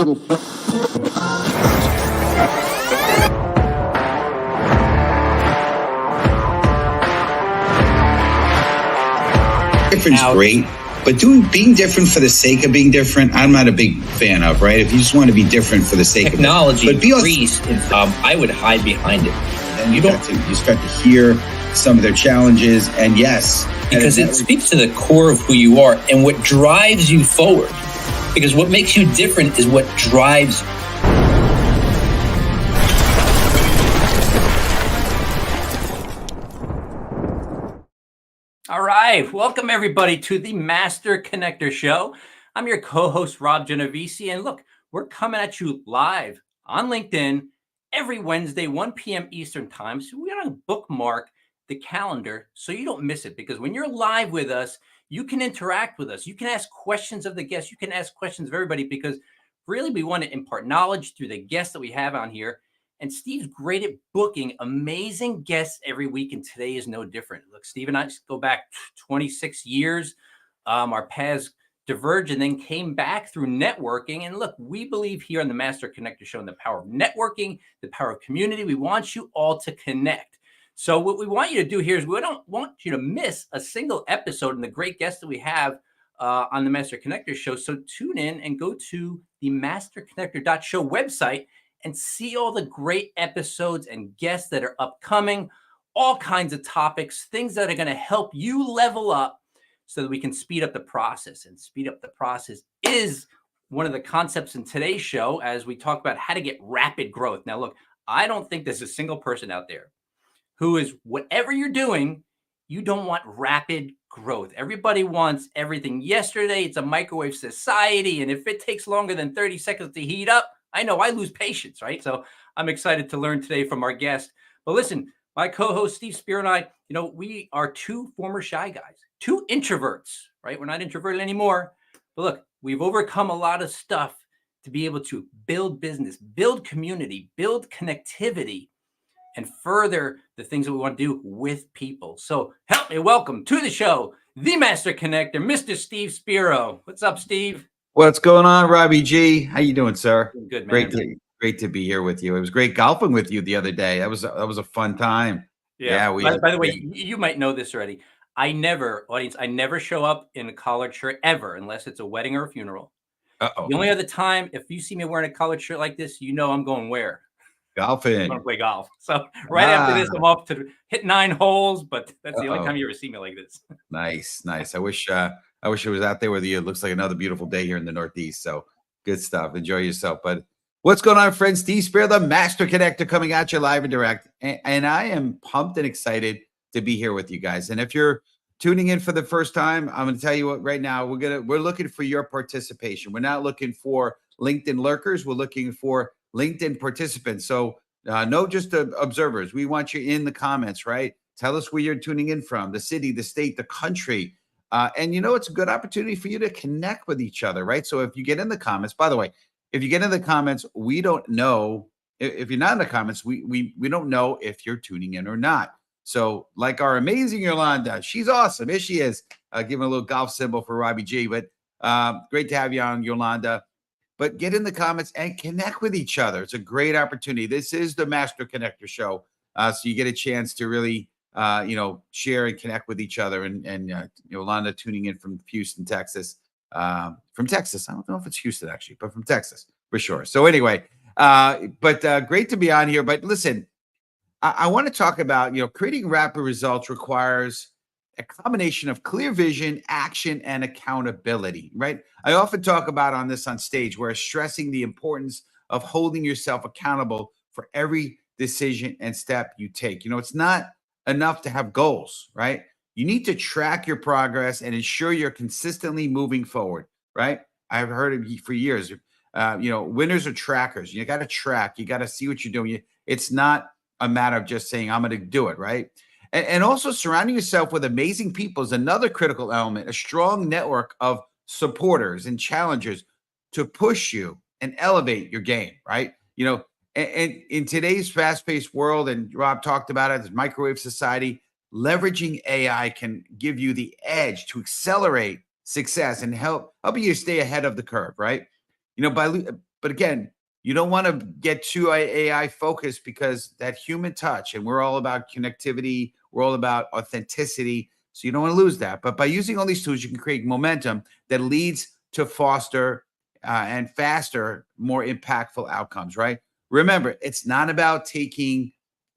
Different's great, but being different for the sake of being different, I'm not a big fan of, right? If you just want to be different for the sake technology of it. Technology, I would hide behind it. And you start to hear some of their challenges, and yes. Because it speaks to the core of who you are and what drives you forward. Because what makes you different is what drives you. All right, welcome everybody to the Master Connector Show. I'm your co-host, Rob Genovese, and look, we're coming at you live on LinkedIn every Wednesday, 1 p.m. Eastern Time. So we're going to bookmark the calendar so you don't miss it, because when you're live with us, you can interact with us. You can ask questions of the guests. You can ask questions of everybody, because really we want to impart knowledge through the guests that we have on here. And Steve's great at booking amazing guests every week, and today is no different. Look, Steve and I go back 26 years. Our paths diverged and then came back through networking. And look, we believe here on the Master Connector Show in the power of networking, the power of community. We want you all to connect. So what we want you to do here is we don't want you to miss a single episode and the great guests that we have on the Master Connector Show. So tune in and go to the masterconnector.show website and see all the great episodes and guests that are upcoming, all kinds of topics, things that are going to help you level up so that we can speed up the process. And speed up the process is one of the concepts in today's show as we talk about how to get rapid growth. Now, look, I don't think there's a single person out there who is, whatever you're doing, you don't want rapid growth. Everybody wants everything yesterday. It's a microwave society. And if it takes longer than 30 seconds to heat up, I know I lose patience, right? So I'm excited to learn today from our guest. But listen, my co-host Steve Spear and I, we are two former shy guys, two introverts, right? We're not introverted anymore. But look, we've overcome a lot of stuff to be able to build business, build community, build connectivity, and further the things that we want to do with people. So help me welcome to the show, the Master Connector, Mr. Steve Spiro. What's up, Steve? What's going on, Robbie G? How you doing, sir? Good, man. Great to be here with you. It was great golfing with you the other day. That was a fun time. Yeah. By the way, you might know this already. I never show up in a collared shirt ever unless it's a wedding or a funeral. Uh-oh. The only other time, if you see me wearing a collared shirt like this, I'm going where? Golfing. I'm going to play golf. So after this, I'm off to hit 9 holes, but that's the only time you ever see me like this. Nice. I wish I was out there with you. It looks like another beautiful day here in the Northeast. So good stuff. Enjoy yourself. But what's going on, friends? Steve Spear, the Master Connector, coming at you live and direct. And I am pumped and excited to be here with you guys. And if you're tuning in for the first time, I'm going to tell you what right now, we're looking for your participation. We're not looking for LinkedIn lurkers. We're looking for LinkedIn participants. So no just observers. We want you in the comments, right? Tell us where you're tuning in from, the city, the state, the country. And it's a good opportunity for you to connect with each other, right? So if you get in the comments, by the way, if you get in the comments, we don't know if you're not in the comments, we don't know if you're tuning in or not. So like our amazing Yolanda, she's awesome. Here she is, giving a little golf symbol for Robbie G. But great to have you on, Yolanda. But get in the comments and connect with each other. It's a great opportunity. This is the Master Connector Show. So you get a chance to really share and connect with each other. And Yolanda tuning in from Houston, Texas. From Texas. I don't know if it's Houston, actually, but from Texas for sure. So anyway, but great to be on here. But listen, I want to talk about, creating rapid results requires a combination of clear vision, action, and accountability, right? I often talk about on stage where stressing the importance of holding yourself accountable for every decision and step you take. It's not enough to have goals, right? You need to track your progress and ensure you're consistently moving forward, right? I've heard it for years. Winners are trackers. You got to track. You got to see what you're doing. It's not a matter of just saying, I'm going to do it, right? And also surrounding yourself with amazing people is another critical element, a strong network of supporters and challengers to push you and elevate your game, right? And in today's fast-paced world, and Rob talked about it, this microwave society, leveraging AI can give you the edge to accelerate success and help you stay ahead of the curve, right? But again, you don't want to get too AI focused because that human touch, and we're all about connectivity, we're all about authenticity. So you don't want to lose that. But by using all these tools, you can create momentum that leads to foster and faster, more impactful outcomes, right? Remember, it's not about taking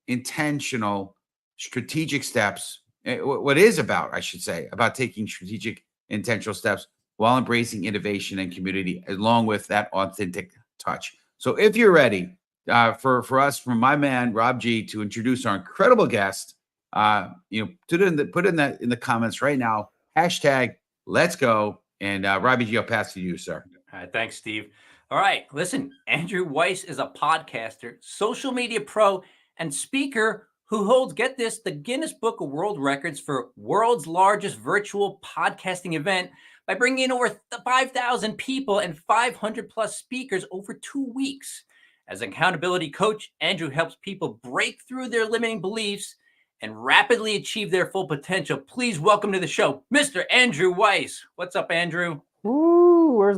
intentional, strategic steps. What is about, I should say, about taking strategic, intentional steps while embracing innovation and community, along with that authentic touch. So if you're ready for us, from my man, Rob G, to introduce our incredible guest, put it in the comments right now, hashtag let's go. And Robbie G, I'll pass to you, sir. All right, thanks, Steve. All right, listen, Andrew Weiss is a podcaster, social media pro, and speaker who holds, get this, the Guinness Book of World Records for world's largest virtual podcasting event by bringing in over 5,000 people and 500 plus speakers over 2 weeks. As an accountability coach, Andrew helps people break through their limiting beliefs and rapidly achieve their full potential. Please welcome to the show, Mr. Andrew Weiss. What's up, Andrew? Woo! Where's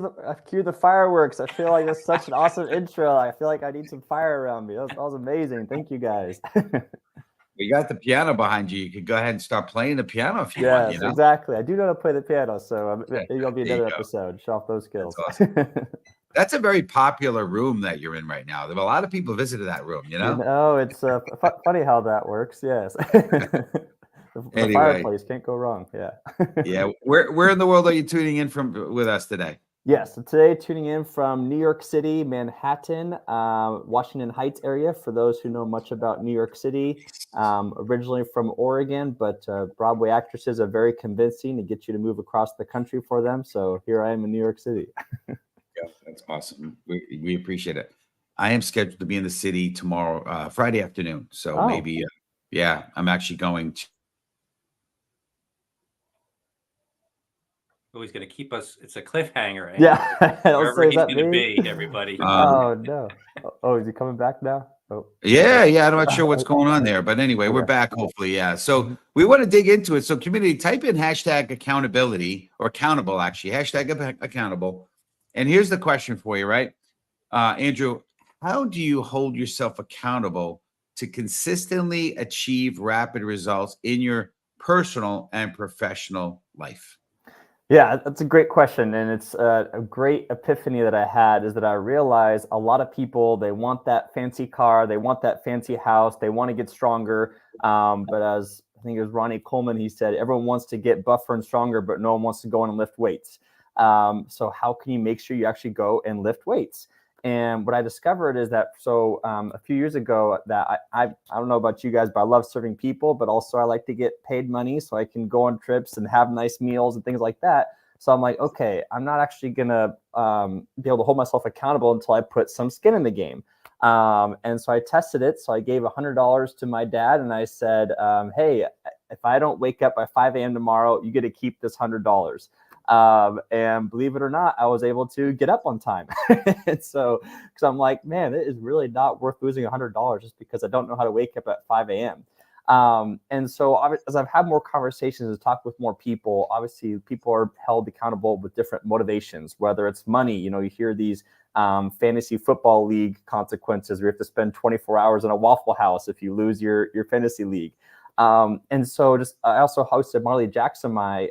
cue the fireworks? I feel like that's such an awesome intro. I feel like I need some fire around me. That was amazing. Thank you, guys. We got the piano behind you. You could go ahead and start playing the piano if you want. Yes, exactly. I do know how to play the piano, so maybe I'll be another episode. Show off those skills. That's awesome. That's a very popular room that you're in right now. There are a lot of people visited that room, you know? It's funny how that works. Yes. The fireplace can't go wrong. Yeah. Yeah. Where in the world are you tuning in from with us today? Yes. So today, tuning in from New York City, Manhattan, Washington Heights area. For those who know much about New York City, originally from Oregon, but Broadway actresses are very convincing to get you to move across the country for them. So here I am in New York City. Yeah, that's awesome. We appreciate it. I am scheduled to be in the city tomorrow, Friday afternoon. So maybe, I'm actually going to. Oh, he's going to keep us. It's a cliffhanger. Yeah. Wherever he's going to be, everybody. Oh, no. Oh, is he coming back now? Oh. Yeah. I'm not sure what's going on there. But anyway, we're back, hopefully. Yeah. So we want to dig into it. So community, type in hashtag accountability, or accountable, actually. Hashtag accountable. And here's the question for you, right? Andrew, how do you hold yourself accountable to consistently achieve rapid results in your personal and professional life? Yeah, that's a great question. And it's a great epiphany that I had, is that I realized a lot of people, they want that fancy car, they want that fancy house, they want to get stronger. But as I think it was Ronnie Coleman, he said, everyone wants to get buffer and stronger, but no one wants to go in and lift weights. So how can you make sure you actually go and lift weights? And what I discovered is that, a few years ago, that I don't know about you guys, but I love serving people, but also I like to get paid money so I can go on trips and have nice meals and things like that. So I'm like, okay, I'm not actually going to be able to hold myself accountable until I put some skin in the game. And so I tested it. So I gave $100 to my dad and I said, hey, if I don't wake up by 5 a.m. tomorrow, you get to keep this $100. And believe it or not, I was able to get up on time. And so, because I'm like, man, it is really not worth losing $100 just because I don't know how to wake up at 5 a.m. And so as I've had more conversations and talked with more people, obviously people are held accountable with different motivations, whether it's money. You hear these fantasy football league consequences where you have to spend 24 hours in a Waffle House if you lose your fantasy league. And so I also hosted Marley Jackson, my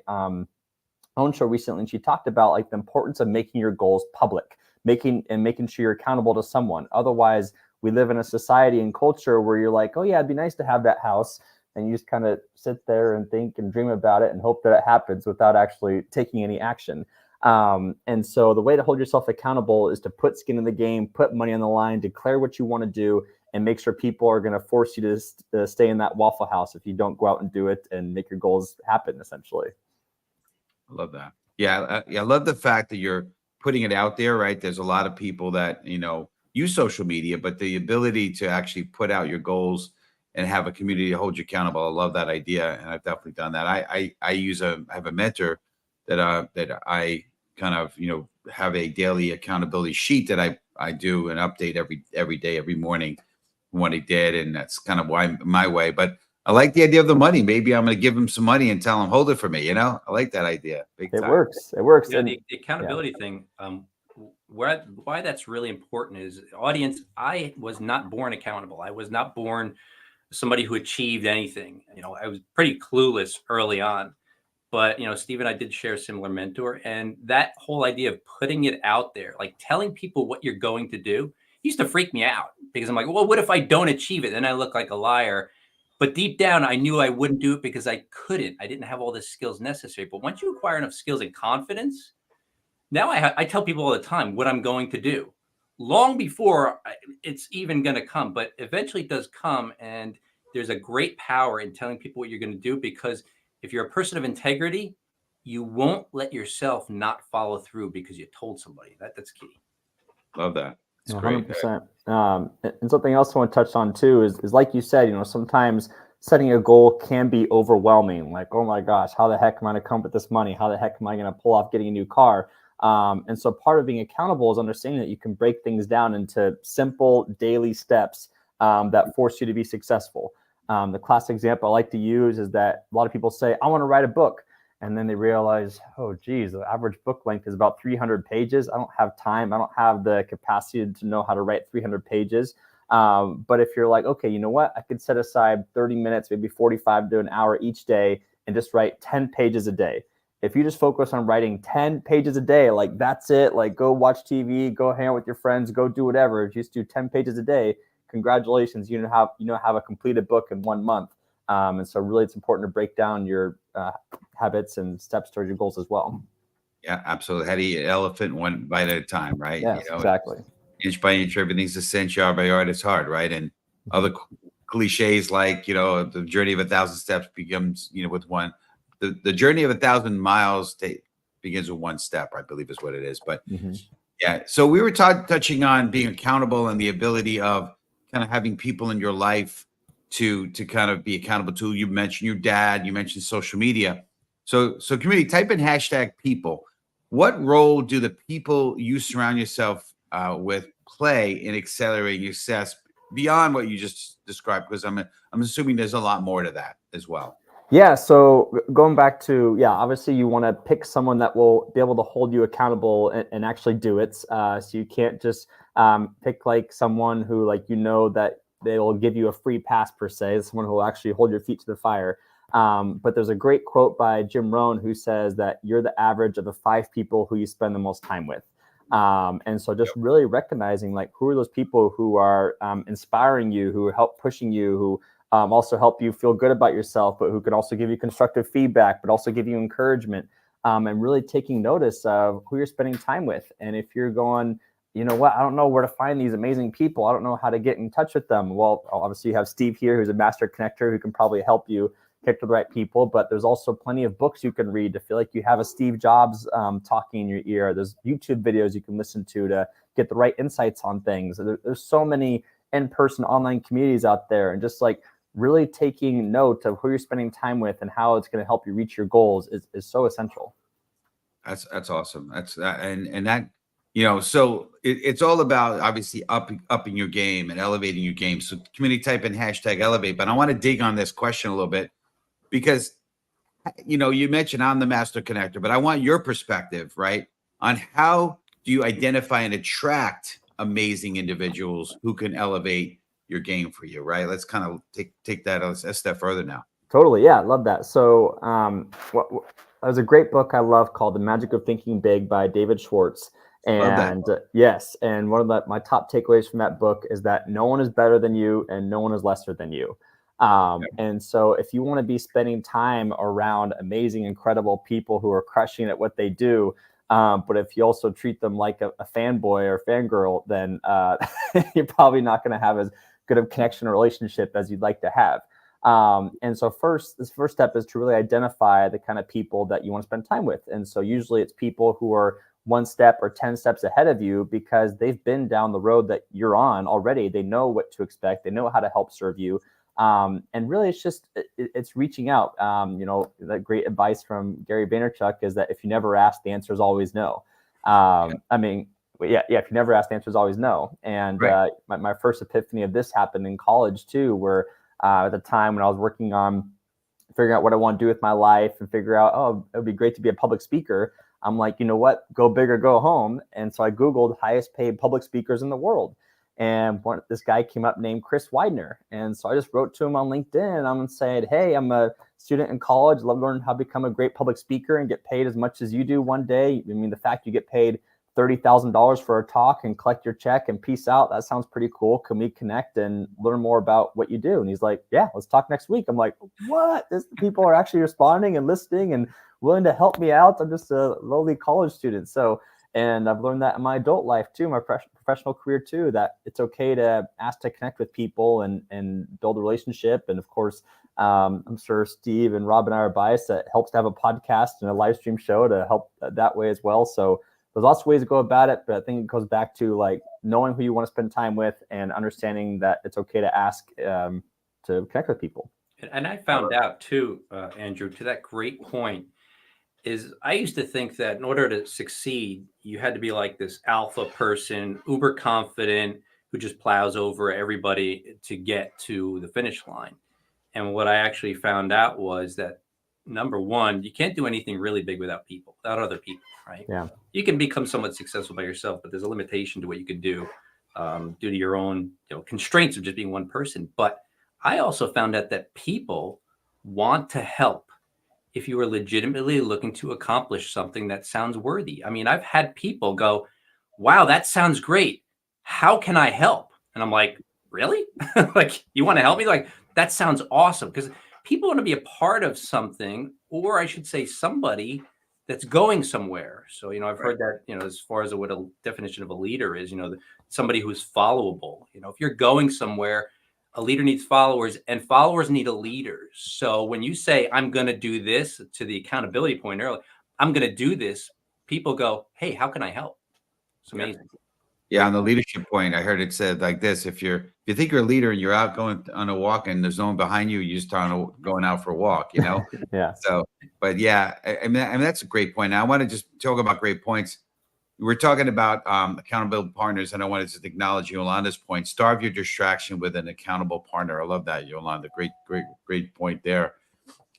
own show recently, and she talked about like the importance of making your goals public, making sure you're accountable to someone. Otherwise, we live in a society and culture where you're like, oh yeah, it'd be nice to have that house, and you just kind of sit there and think and dream about it and hope that it happens without actually taking any action. And so the way to hold yourself accountable is to put skin in the game, put money on the line, declare what you want to do, and make sure people are going to force you to stay in that Waffle House if you don't go out and do it and make your goals happen, essentially. I love that. Yeah, I love the fact that you're putting it out there, right? There's a lot of people that, use social media, but the ability to actually put out your goals and have a community to hold you accountable. I love that idea. And I've definitely done that. I have a mentor that I kind of, have a daily accountability sheet that I do and update every day, every morning what he did. And that's kind of my way, but I like the idea of the money. Maybe I'm going to give him some money and tell him, hold it for me. I like that idea. Big time. It works. Yeah, the accountability thing. why that's really important is, audience, I was not born accountable. I was not born somebody who achieved anything. I was pretty clueless early on. But Steve and I did share a similar mentor, and that whole idea of putting it out there, like telling people what you're going to do, used to freak me out, because I'm like, well, what if I don't achieve it? Then I look like a liar. But deep down, I knew I wouldn't do it because I couldn't. I didn't have all the skills necessary. But once you acquire enough skills and confidence, now I tell people all the time what I'm going to do, long before it's even going to come. But eventually it does come, and there's a great power in telling people what you're going to do, because if you're a person of integrity, you won't let yourself not follow through because you told somebody. That's key. Love that. It's great. 100%. And something else I want to touch on too is like you said, sometimes setting a goal can be overwhelming. Like, oh my gosh, how the heck am I going to come up with this money? How the heck am I going to pull off getting a new car? And so part of being accountable is understanding that you can break things down into simple daily steps that force you to be successful. The classic example I like to use is that a lot of people say, I want to write a book. And then they realize, oh, geez, the average book length is about 300 pages. I don't have time. I don't have the capacity to know how to write 300 pages. But if you're like, okay, you know what? I could set aside 30 minutes, maybe 45 to an hour each day and just write 10 pages a day. If you just focus on writing 10 pages a day, like that's it, like go watch TV, go hang out with your friends, go do whatever. If you just do 10 pages a day, congratulations, you have a completed book in 1 month. And so really it's important to break down your habits and steps towards your goals as well. Yeah, absolutely. How do you elephant one bite at a time, right? Yes, exactly. Inch by inch, everything's a cinch, yard by yard, it's hard, right? And other cliches like, the journey of 1,000 steps becomes, with one. The journey of 1,000 miles begins with one step, I believe is what it is. But yeah, so we were touching on being accountable and the ability of kind of having people in your life to kind of be accountable to. You mentioned your dad, you mentioned social media. So community, type in #people. What role do the people you surround yourself with play in accelerating your success beyond what you just described? Because I'm assuming there's a lot more to that as well. Yeah. So going back to, obviously you want to pick someone that will be able to hold you accountable and actually do it. So you can't just pick like someone who that they will give you a free pass per se, someone who will actually hold your feet to the fire. But there's a great quote by Jim Rohn who says that you're the average of the 5 people who you spend the most time with. And so just really recognizing who are those people who are inspiring you, who help pushing you, who also help you feel good about yourself, but who can also give you constructive feedback, but also give you encouragement, and really taking notice of who you're spending time with. And if you're going, you know what, I don't know where to find these amazing people, I don't know how to get in touch with them. Well, obviously you have Steve here, who's a master connector, who can probably help you connect to the right people. But there's also plenty of books you can read to feel like you have a Steve Jobs talking in your ear. There's YouTube videos you can listen to get the right insights on things. There's so many in-person online communities out there, and just really taking note of who you're spending time with and how it's going to help you reach your goals is so essential. That's awesome. And that, so it's all about obviously upping your game and elevating your game. So community, type in #elevate. But I want to dig on this question a little bit because, you mentioned I'm the master connector, but I want your perspective, right, on how do you identify and attract amazing individuals who can elevate your game for you, right? Let's kind of take that a step further now. Totally. Yeah, love that. So there's a great book I love called The Magic of Thinking Big by David Schwartz. And yes, and one of my top takeaways from that book is that no one is better than you and no one is lesser than you. And so if you want to be spending time around amazing, incredible people who are crushing at what they do, but if you also treat them like a fanboy or fangirl, then you're probably not going to have as good of connection or relationship as you'd like to have. And so this first step is to really identify the kind of people that you want to spend time with. And so usually it's people who are 1 step or 10 steps ahead of you because they've been down the road that you're on already. They know what to expect. They know how to help serve you. And really it's reaching out. That great advice from Gary Vaynerchuk is that if you never ask, the answer is always no. If you never ask, the answer is always no. And right. My first epiphany of this happened in college too, where at the time when I was working on figuring out what I want to do with my life and figure out, oh, it would be great to be a public speaker. I'm like, you know what, go big or go home. And so I Googled highest paid public speakers in the world. And this guy came up named Chris Widener. And so I just wrote to him on LinkedIn and I'm saying, hey, I'm a student in college, love learning how to become a great public speaker and get paid as much as you do one day. I mean, the fact you get paid $30,000 for a talk and collect your check and peace out, that sounds pretty cool. Can we connect and learn more about what you do? And he's like, yeah, let's talk next week. I'm like, what? People are actually responding and listening and willing to help me out. I'm just a lowly college student. So, and I've learned that in my adult life too, my professional career too, that it's okay to ask to connect with people and build a relationship. And of course, I'm sure Steve and Rob and I are biased. That helps to have a podcast and a live stream show to help that way as well. So there's lots of ways to go about it, but I think it goes back to like knowing who you want to spend time with and understanding that it's okay to ask to connect with people. And I found out too, Andrew, to that great point, is I used to think that in order to succeed, you had to be like this alpha person, uber confident, who just plows over everybody to get to the finish line. And what I actually found out was that, number one, you can't do anything really big without people, without other people, right? Yeah. You can become somewhat successful by yourself, but there's a limitation to what you can do due to your own constraints of just being one person. But I also found out that people want to help if you are legitimately looking to accomplish something that sounds worthy. I mean, I've had people go, wow, that sounds great. How can I help? And I'm like, really? Like, you want to help me? Like, that sounds awesome. Because people want to be a part of something, or I should say somebody that's going somewhere. So, I've heard that, as far as what a definition of a leader is, somebody who's followable. If you're going somewhere, a leader needs followers and followers need a leader. So when you say, I'm going to do this, to the accountability point earlier, I'm going to do this, people go, hey, how can I help? It's amazing. Yeah, on the leadership point, I heard it said like this: if you think you're a leader and you're out going on a walk and there's no one behind you, you just going out for a walk, Yeah. So, but yeah, I mean that's a great point. Now I want to just talk about great points. We're talking about accountable partners, and I wanted to acknowledge Yolanda's point. Starve your distraction with an accountable partner. I love that, Yolanda. Great point there.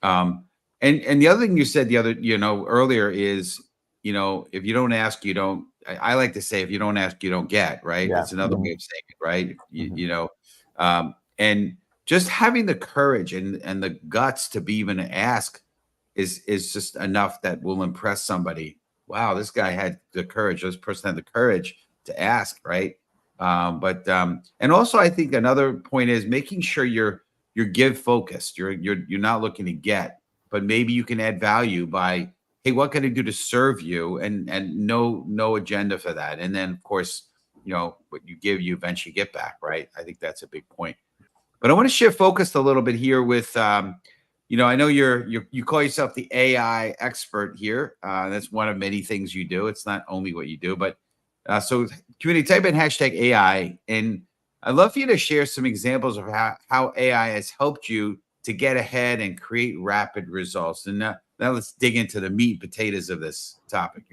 And the other thing you said earlier is, if you don't ask, you don't. I like to say, if you don't ask, you don't get. Right? Yeah. That's another way of saying it. Right? And just having the courage and the guts to be even to ask is just enough that will impress somebody. Wow, this guy had the courage. This person had the courage to ask, right? And also, I think another point is making sure you're give focused. You're not looking to get, but maybe you can add value by, hey, what can I do to serve you? And no agenda for that. And then, of course, what you give, you eventually get back, right? I think that's a big point. But I want to shift focus a little bit here with. I know you call yourself the AI expert here. That's one of many things you do. It's not only what you do, but so community, type in #AI, and I'd love for you to share some examples of how AI has helped you to get ahead and create rapid results. And now let's dig into the meat and potatoes of this topic.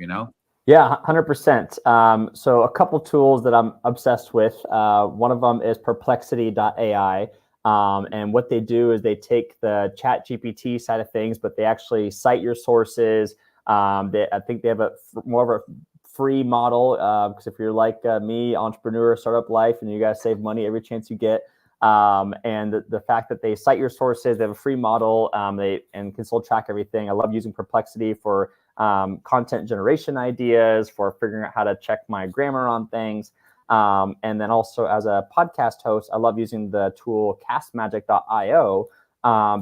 Yeah, 100%. So a couple tools that I'm obsessed with. One of them is perplexity.ai. And what they do is they take the chat GPT side of things, but they actually cite your sources. I think they have more of a free model, because if you're like me, entrepreneur, startup life, and you guys save money every chance you get. And the fact that they cite your sources, they have a free model, they can still track everything. I love using Perplexity for content generation ideas, for figuring out how to check my grammar on things. And then also as a podcast host, I love using the tool castmagic.io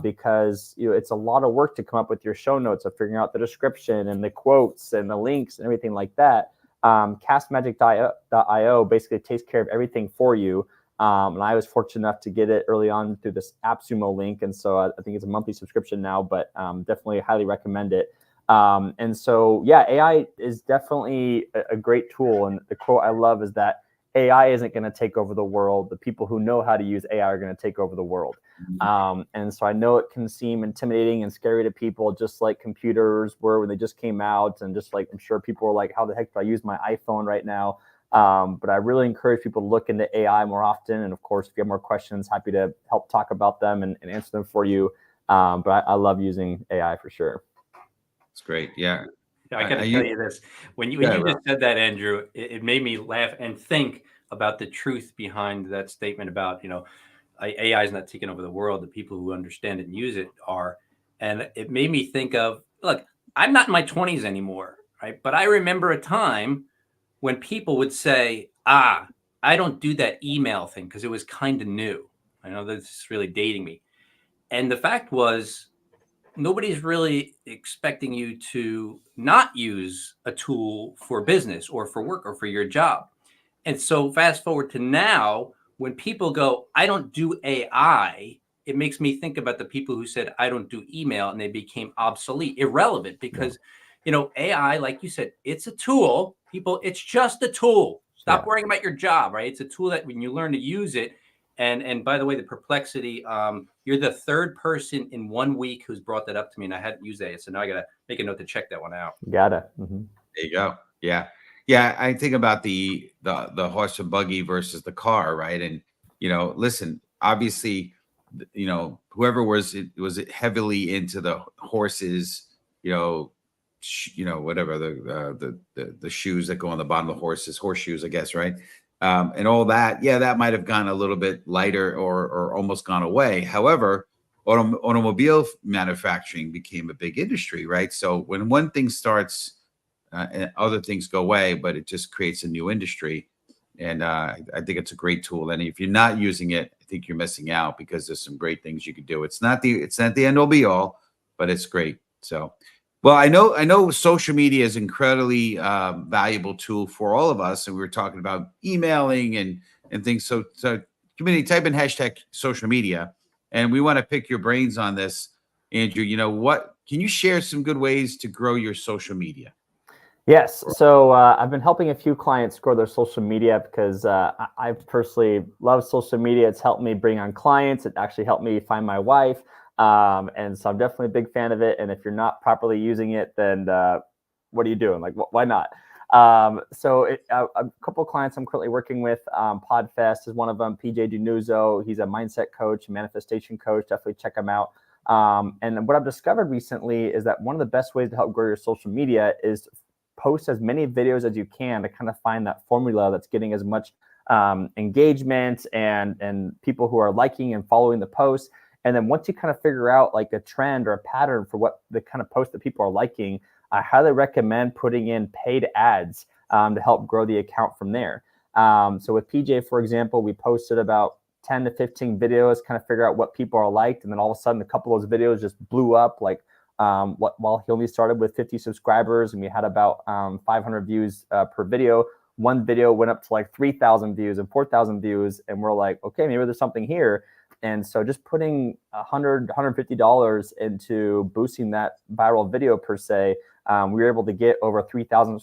because it's a lot of work to come up with your show notes of figuring out the description and the quotes and the links and everything like that. Castmagic.io basically takes care of everything for you. And I was fortunate enough to get it early on through this AppSumo link. And so I think it's a monthly subscription now, but definitely highly recommend it. And so, yeah, AI is definitely a great tool. And the quote I love is that AI isn't going to take over the world. The people who know how to use AI are going to take over the world. And so I know it can seem intimidating and scary to people, just like computers were when they just came out. And just like, I'm sure people are like, how the heck do I use my iPhone right now? But I really encourage people to look into AI more often. And of course, if you have more questions, happy to help talk about them and answer them for you. But I love using AI for sure. It's great. Yeah. I got to tell you this. When you just said that, Andrew, it made me laugh and think about the truth behind that statement about, AI is not taking over the world. The people who understand it and use it are. And it made me think of, look, I'm not in my 20s anymore, right? But I remember a time when people would say, I don't do that email thing because it was kind of new. I know this is really dating me. And the fact was, nobody's really expecting you to not use a tool for business or for work or for your job. And so fast forward to now, when people go, I don't do AI, it makes me think about the people who said, I don't do email, and they became obsolete, irrelevant, because, AI, like you said, it's a tool. People, it's just a tool. Stop worrying about your job, right? It's a tool that when you learn to use it, and by the way, the perplexity, you're the third person in 1 week who's brought that up to me, and I hadn't used that. So now I got to make a note to check that one out. Got it. Mm-hmm. There you go. Yeah. Yeah. I think about the horse and buggy versus the car, right? And, listen, obviously, whoever was heavily into the horses, whatever the shoes that go on the bottom of the horses, horseshoes, I guess, right? And all that, that might have gone a little bit lighter or almost gone away. However, automobile manufacturing became a big industry, right? So when one thing starts, and other things go away, but it just creates a new industry. And I think it's a great tool. And if you're not using it, I think you're missing out, because there's some great things you could do. It's not the end all be all, but it's great. So, well, I know social media is incredibly valuable tool for all of us. And we were talking about emailing and things. So community, type in hashtag social media, and we want to pick your brains on this. Andrew, can you share some good ways to grow your social media? Yes. So I've been helping a few clients grow their social media because I personally love social media. It's helped me bring on clients. It actually helped me find my wife. And so I'm definitely a big fan of it. And if you're not properly using it, then what are you doing? Like, why not? So a couple of clients I'm currently working with, Podfest is one of them. PJ Dunuzzo, he's a mindset coach, manifestation coach. Definitely check him out. And what I've discovered recently is that one of the best ways to help grow your social media is post as many videos as you can to kind of find that formula that's getting as much engagement and people who are liking and following the post. And then once you kind of figure out like a trend or a pattern for what the kind of post that people are liking, I highly recommend putting in paid ads to help grow the account from there. So with PJ, for example, we posted about 10 to 15 videos, kind of figure out what people are liked. And then all of a sudden, a couple of those videos just blew up. Like while he only started with 50 subscribers and we had about 500 views per video, one video went up to like 3,000 views and 4,000 views. And we're like, okay, maybe there's something here. And so just putting $100, $150 into boosting that viral video per se, we were able to get over 1,000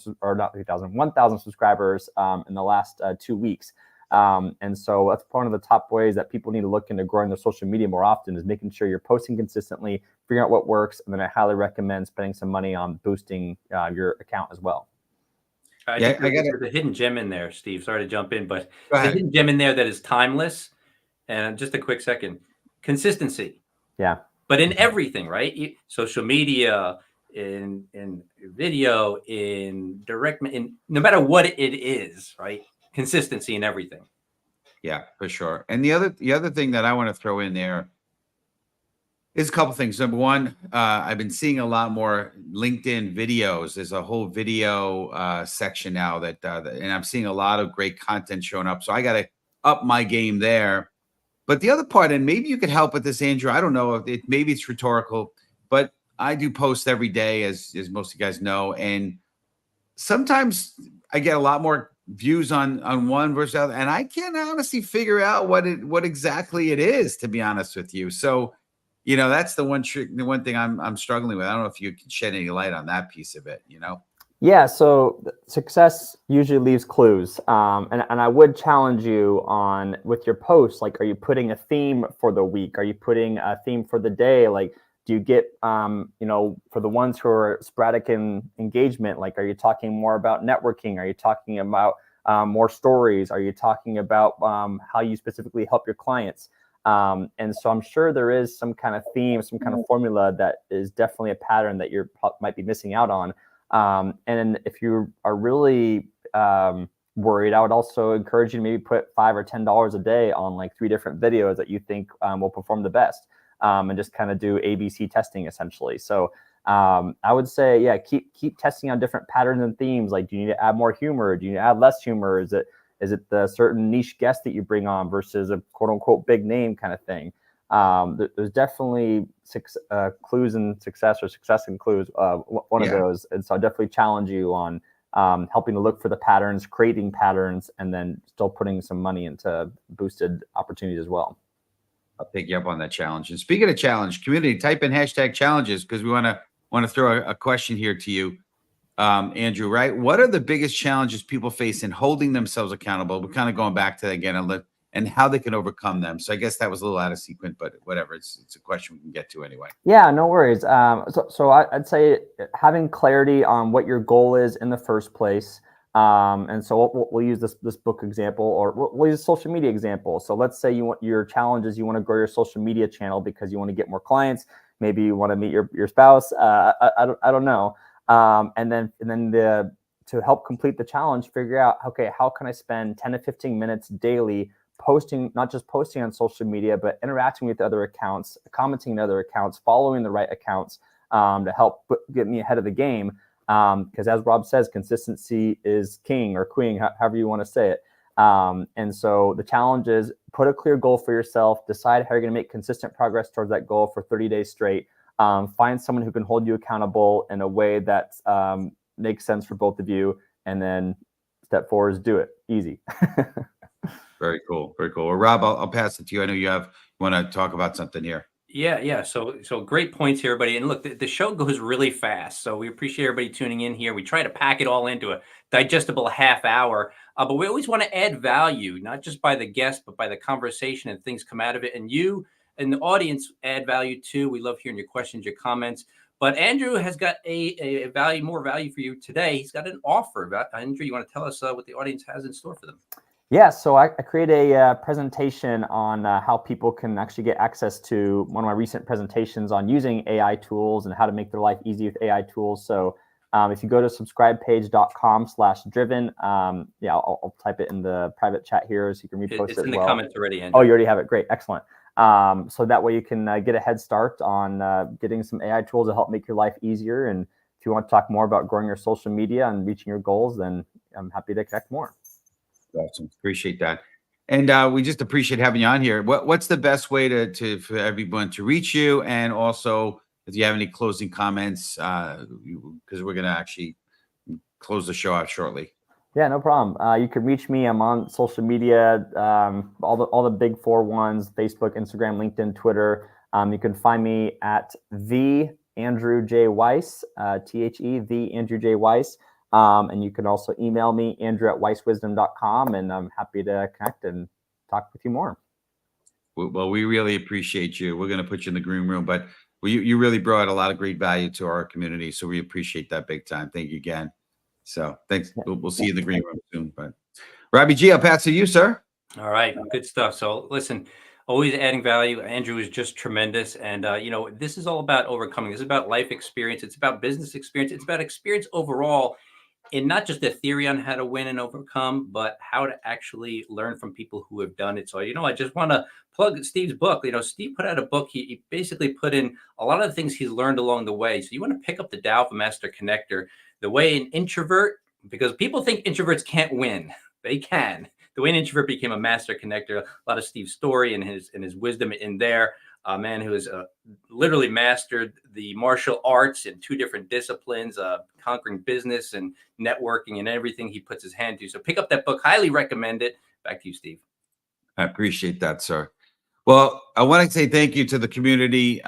subscribers in the last 2 weeks. And so that's one of the top ways that people need to look into growing their social media more often, is making sure you're posting consistently, figuring out what works. And then I highly recommend spending some money on boosting your account as well. I got a hidden gem in there, Steve. Sorry to jump in, but the hidden gem in there that is timeless. And just a quick second, consistency. Yeah. But in everything, right? Social media, in video, in direct, in no matter what it is, right? Consistency in everything. Yeah, for sure. And the other thing that I want to throw in there is a couple things. Number one, I've been seeing a lot more LinkedIn videos. There's a whole video section now that and I'm seeing a lot of great content showing up. So I got to up my game there. But the other part, and maybe you could help with this, Andrew, I don't know, maybe it's rhetorical, but I do post every day, as most of you guys know. And sometimes I get a lot more views on one versus the other, and I can't honestly figure out what exactly it is, to be honest with you. So, that's the one thing I'm struggling with. I don't know if you can shed any light on that piece of it, Yeah, so success usually leaves clues. And I would challenge you on with your posts, like, are you putting a theme for the week? Are you putting a theme for the day? Like, do you get, for the ones who are sporadic in engagement, like, are you talking more about networking? Are you talking about more stories? Are you talking about how you specifically help your clients? And so I'm sure there is some kind of theme, some kind of formula that is definitely a pattern that you might be missing out on. And if you are really worried, I would also encourage you to maybe put $5 or $10 a day on like 3 different videos that you think will perform the best, and just kind of do ABC testing essentially. So I would say, yeah, keep testing on different patterns and themes. Like, do you need to add more humor? Do you need to add less humor? Is it the certain niche guest that you bring on versus a quote unquote big name kind of thing? There's definitely clues in success, or success in clues, one of those. And so I definitely challenge you on helping to look for the patterns, creating patterns, and then still putting some money into boosted opportunities as well. I'll take you up on that challenge. And speaking of challenge, community, type in #challenges, because we want to throw a question here to you, Andrew. Right? What are the biggest challenges people face in holding themselves accountable? We're kind of going back to that again, and how they can overcome them. So I guess that was a little out of sequence, but whatever. It's a question we can get to anyway. Yeah, no worries. So I'd say having clarity on what your goal is in the first place. And so we'll use this book example, or we'll use a social media example. So let's say your challenge is you want to grow your social media channel because you want to get more clients. Maybe you want to meet your spouse. I don't know. And then to help complete the challenge, figure out, okay, how can I spend 10 to 15 minutes daily posting, not just posting on social media, but interacting with other accounts, commenting on other accounts, following the right accounts, to help get me ahead of the game. Because as Rob says, consistency is king, or queen, however you want to say it. And so the challenge is put a clear goal for yourself, decide how you're going to make consistent progress towards that goal for 30 days straight. Find someone who can hold you accountable in a way that makes sense for both of you. And then step 4 is do it. Easy. Very cool. Very cool. Well, Rob, I'll pass it to you. I know you want to talk about something here. Yeah. So great points here, everybody. And look, the show goes really fast. So we appreciate everybody tuning in here. We try to pack it all into a digestible half hour. But we always want to add value, not just by the guest, but by the conversation and things come out of it. And you and the audience add value too. We love hearing your questions, your comments. But Andrew has got a more value for you today. He's got an offer. Andrew, you want to tell us what the audience has in store for them? Yeah, so I created a presentation on how people can actually get access to one of my recent presentations on using AI tools and how to make their life easy with AI tools. So if you go to subscribepage.com/driven, I'll type it in the private chat here so you can repost it. It's in the well. comments already, Andrew. Oh, you already have it. Great. Excellent. So that way you can get a head start on getting some AI tools to help make your life easier. And if you want to talk more about growing your social media and reaching your goals, then I'm happy to connect more. Awesome. Appreciate that. And we just appreciate having you on here. What's the best way for everyone to reach you? And also, if you have any closing comments, because we're going to actually close the show out shortly. Yeah, no problem. You can reach me. I'm on social media, all the big 4 ones: Facebook, Instagram, LinkedIn, Twitter. You can find me at the Andrew J. Weiss, the Andrew J. Weiss. And you can also email me, andrew@weisswisdom.com, and I'm happy to connect and talk with you more. Well, we really appreciate you. We're going to put you in the green room, but you really brought a lot of great value to our community. So we appreciate that big time. Thank you again. So thanks. We'll see you in the green room soon. But Robbie G, I'll pass to you, sir. All right. Good stuff. So listen, always adding value. Andrew is just tremendous. And, this is all about overcoming. This is about life experience. It's about business experience. It's about experience overall. And not just a theory on how to win and overcome, but how to actually learn from people who have done it. So, I just want to plug Steve's book. Steve put out a book. He basically put in a lot of the things he's learned along the way. So you want to pick up the Tao of a Master Connector, the way an introvert, because people think introverts can't win. They can. The way an introvert became a master connector, a lot of Steve's story and his wisdom in there. A man who has literally mastered the martial arts in 2 different disciplines, conquering business and networking and everything he puts his hand to. So pick up that book. Highly recommend it. Back to you, Steve. I appreciate that, sir. Well, I want to say thank you to the community.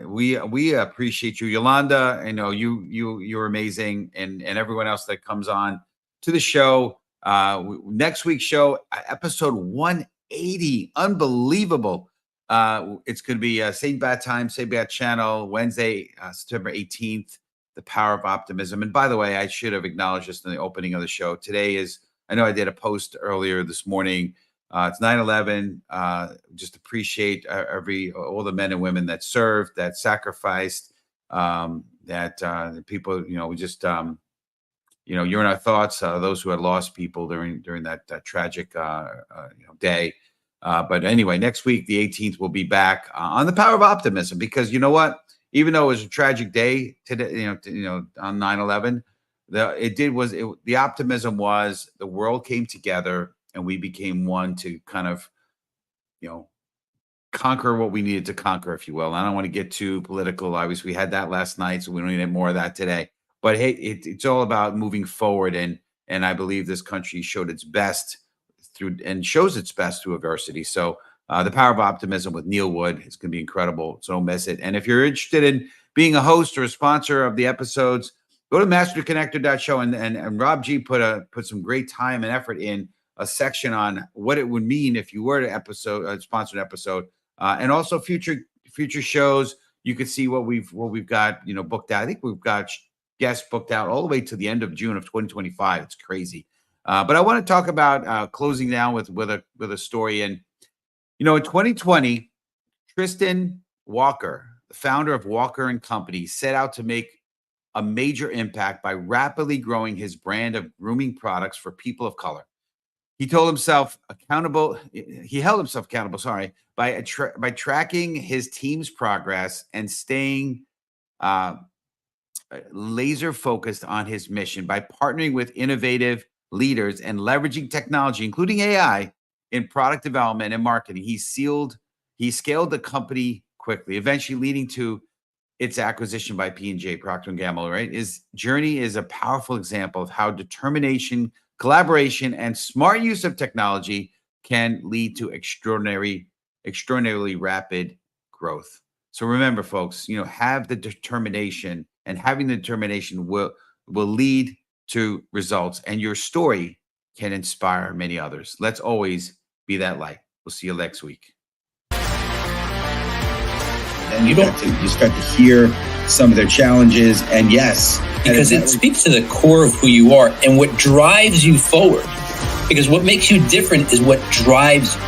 We appreciate you, Yolanda. I know you're amazing, and everyone else that comes on to the show. Next week's show, episode 180, unbelievable. It's going to be same bad time, same bad channel, Wednesday, September 18th, The Power of Optimism. And by the way, I should have acknowledged this in the opening of the show. Today is, I know I did a post earlier this morning It's 9/11. Just appreciate all the men and women that served, that sacrificed, that people, we just, you're in our thoughts. Those who had lost people during that tragic day. But anyway, next week, the 18th, we'll be back on the power of optimism, because you know what? Even though it was a tragic day today, on 9/11, the optimism was the world came together and we became one to kind of, conquer what we needed to conquer, if you will. And I don't want to get too political. Obviously, we had that last night, so we don't need more of that today. But hey, it's all about moving forward, and I believe this country showed its best shows its best through adversity. So the power of optimism with Neil Wood is going to be incredible. So don't miss it. And if you're interested in being a host or a sponsor of the episodes, go to masterconnector.show, and Rob G put some great time and effort in a section on what it would mean if you were to sponsor an episode, and also future shows. You could see what we've got booked out. I think we've got guests booked out all the way to the end of June of 2025. It's crazy. But I want to talk about closing down with a story. And in 2020, Tristan Walker, the founder of Walker & Company, set out to make a major impact by rapidly growing his brand of grooming products for people of color. He held himself accountable, by tracking his team's progress and staying laser focused on his mission by partnering with innovative leaders and leveraging technology, including AI, in product development and marketing. He scaled the company quickly, eventually leading to its acquisition by P&G, Procter & Gamble, right? His journey is a powerful example of how determination, collaboration, and smart use of technology can lead to extraordinarily rapid growth. So remember, folks, have the determination, and having the determination will lead to results, and your story can inspire many others. Let's always be that light. We'll see you next week. And you start to hear some of their challenges, and yes, because it speaks to the core of who you are and what drives you forward. Because what makes you different is what drives you.